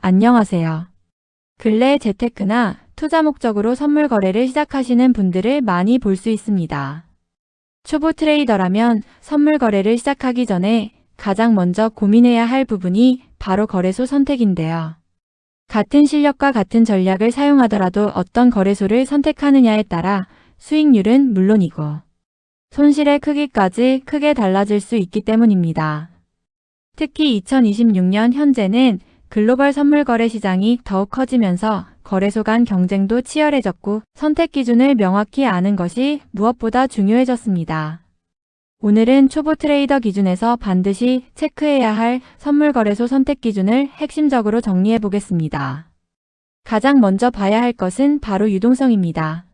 안녕하세요. 근래 재테크나 투자 목적으로 선물 거래를 시작하시는 분들을 많이 볼 수 있습니다. 초보 트레이더라면 선물 거래를 시작하기 전에 가장 먼저 고민해야 할 부분이 바로 거래소 선택인데요. 같은 실력과 같은 전략을 사용하더라도 어떤 거래소를 선택하느냐에 따라 수익률은 물론이고 손실의 크기까지 크게 달라질 수 있기 때문입니다. 특히 2026년 현재는 글로벌 선물 거래 시장이 더욱 커지면서 거래소 간 경쟁도 치열해졌고 선택 기준을 명확히 아는 것이 무엇보다 중요해졌습니다. 오늘은 초보 트레이더 기준에서 반드시 체크해야 할 선물 거래소 선택 기준을 핵심적으로 정리해 보겠습니다. 가장 먼저 봐야 할 것은 바로 유동성입니다.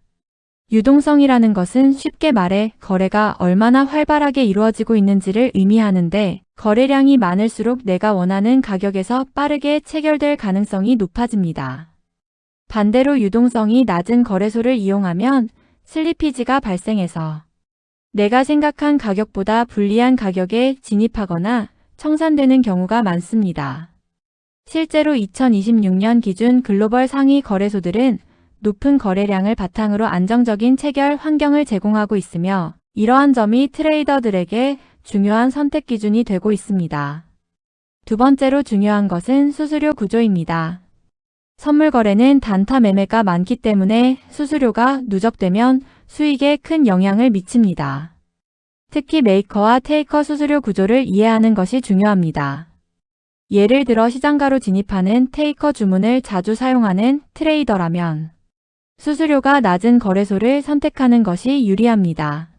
유동성이라는 것은 쉽게 말해 거래가 얼마나 활발하게 이루어지고 있는지를 의미하는데 거래량이 많을수록 내가 원하는 가격에서 빠르게 체결될 가능성이 높아집니다. 반대로 유동성이 낮은 거래소를 이용하면 슬리피지가 발생해서 내가 생각한 가격보다 불리한 가격에 진입하거나 청산되는 경우가 많습니다. 실제로 2026년 기준 글로벌 상위 거래소들은 높은 거래량을 바탕으로 안정적인 체결 환경을 제공하고 있으며 이러한 점이 트레이더들에게 중요한 선택 기준이 되고 있습니다. 두 번째로 중요한 것은 수수료 구조입니다. 선물 거래는 단타 매매가 많기 때문에 수수료가 누적되면 수익에 큰 영향을 미칩니다. 특히 메이커와 테이커 수수료 구조를 이해하는 것이 중요합니다. 예를 들어 시장가로 진입하는 테이커 주문을 자주 사용하는 트레이더라면 수수료가 낮은 거래소를 선택하는 것이 유리합니다.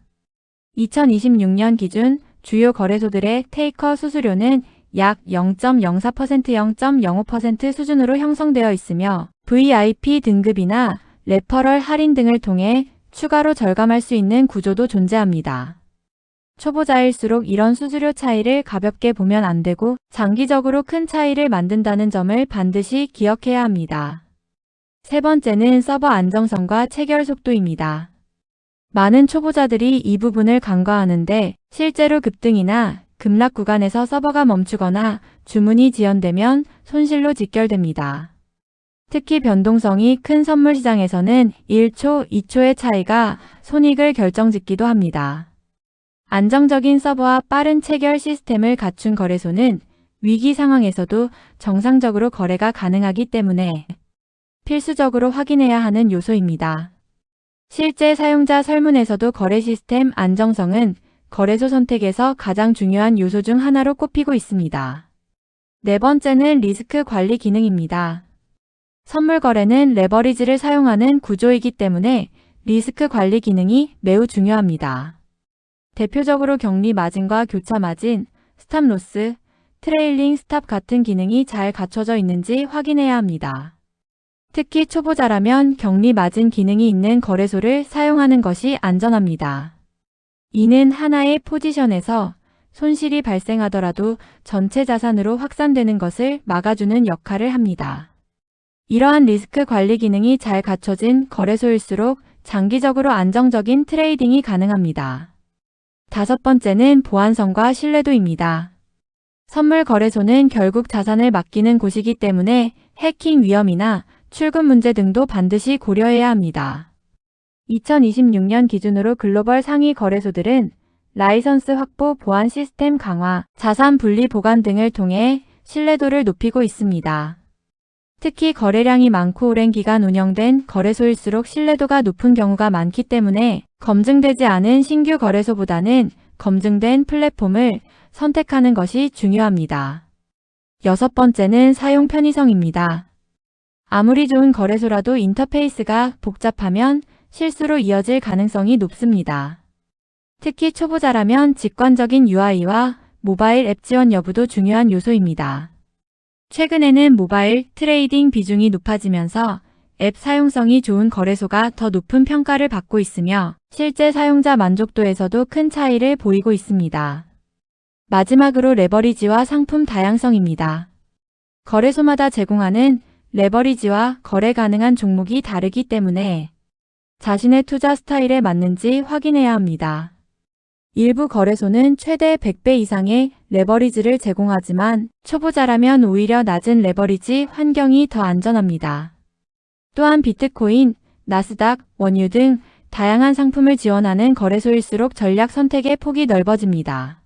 2026년 기준 주요 거래소들의 테이커 수수료는 약 0.04%, 0.05% 수준으로 형성되어 있으며 VIP 등급이나 레퍼럴 할인 등을 통해 추가로 절감할 수 있는 구조도 존재합니다. 초보자일수록 이런 수수료 차이를 가볍게 보면 안 되고 장기적으로 큰 차이를 만든다는 점을 반드시 기억해야 합니다. 세 번째는 서버 안정성과 체결 속도입니다. 많은 초보자들이 이 부분을 간과하는데 실제로 급등이나 급락 구간에서 서버가 멈추거나 주문이 지연되면 손실로 직결됩니다. 특히 변동성이 큰 선물 시장에서는 1초, 2초의 차이가 손익을 결정짓기도 합니다. 안정적인 서버와 빠른 체결 시스템을 갖춘 거래소는 위기 상황에서도 정상적으로 거래가 가능하기 때문에 필수적으로 확인해야 하는 요소입니다. 실제 사용자 설문에서도 거래 시스템 안정성은 거래소 선택에서 가장 중요한 요소 중 하나로 꼽히고 있습니다. 네 번째는 리스크 관리 기능입니다. 선물 거래는 레버리지를 사용하는 구조이기 때문에 리스크 관리 기능이 매우 중요합니다. 대표적으로 격리 마진과 교차 마진, 스탑 로스, 트레일링 스탑 같은 기능이 잘 갖춰져 있는지 확인해야 합니다. 특히 초보자라면 격리 마진 기능이 있는 거래소를 사용하는 것이 안전합니다. 이는 하나의 포지션에서 손실이 발생하더라도 전체 자산으로 확산되는 것을 막아주는 역할을 합니다. 이러한 리스크 관리 기능이 잘 갖춰진 거래소일수록 장기적으로 안정적인 트레이딩이 가능합니다. 다섯 번째는 보안성과 신뢰도입니다. 선물 거래소는 결국 자산을 맡기는 곳이기 때문에 해킹 위험이나 출금 문제 등도 반드시 고려해야 합니다. 2026년 기준으로 글로벌 상위 거래소들은 라이선스 확보, 보안 시스템 강화, 자산 분리 보관 등을 통해 신뢰도를 높이고 있습니다. 특히 거래량이 많고 오랜 기간 운영된 거래소일수록 신뢰도가 높은 경우가 많기 때문에 검증되지 않은 신규 거래소보다는 검증된 플랫폼을 선택하는 것이 중요합니다. 여섯 번째는 사용 편의성입니다. 아무리 좋은 거래소라도 인터페이스가 복잡하면 실수로 이어질 가능성이 높습니다. 특히 초보자라면 직관적인 UI와 모바일 앱 지원 여부도 중요한 요소입니다. 최근에는 모바일 트레이딩 비중이 높아지면서 앱 사용성이 좋은 거래소가 더 높은 평가를 받고 있으며 실제 사용자 만족도에서도 큰 차이를 보이고 있습니다. 마지막으로 레버리지와 상품 다양성입니다. 거래소마다 제공하는 레버리지와 거래 가능한 종목이 다르기 때문에 자신의 투자 스타일에 맞는지 확인해야 합니다. 일부 거래소는 최대 100배 이상의 레버리지를 제공하지만 초보자라면 오히려 낮은 레버리지 환경이 더 안전합니다. 또한 비트코인, 나스닥, 원유 등 다양한 상품을 지원하는 거래소일수록 전략 선택의 폭이 넓어집니다.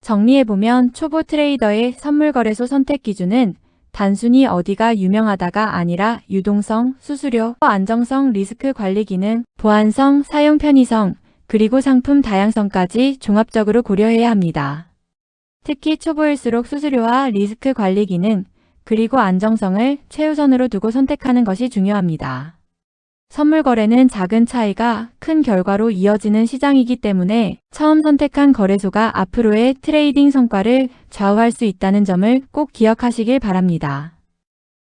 정리해보면 초보 트레이더의 선물 거래소 선택 기준은 단순히 어디가 유명하다가 아니라 유동성, 수수료, 안정성, 리스크 관리 기능, 보안성, 사용 편의성, 그리고 상품 다양성까지 종합적으로 고려해야 합니다. 특히 초보일수록 수수료와 리스크 관리 기능, 그리고 안정성을 최우선으로 두고 선택하는 것이 중요합니다. 선물 거래는 작은 차이가 큰 결과로 이어지는 시장이기 때문에 처음 선택한 거래소가 앞으로의 트레이딩 성과를 좌우할 수 있다는 점을 꼭 기억하시길 바랍니다.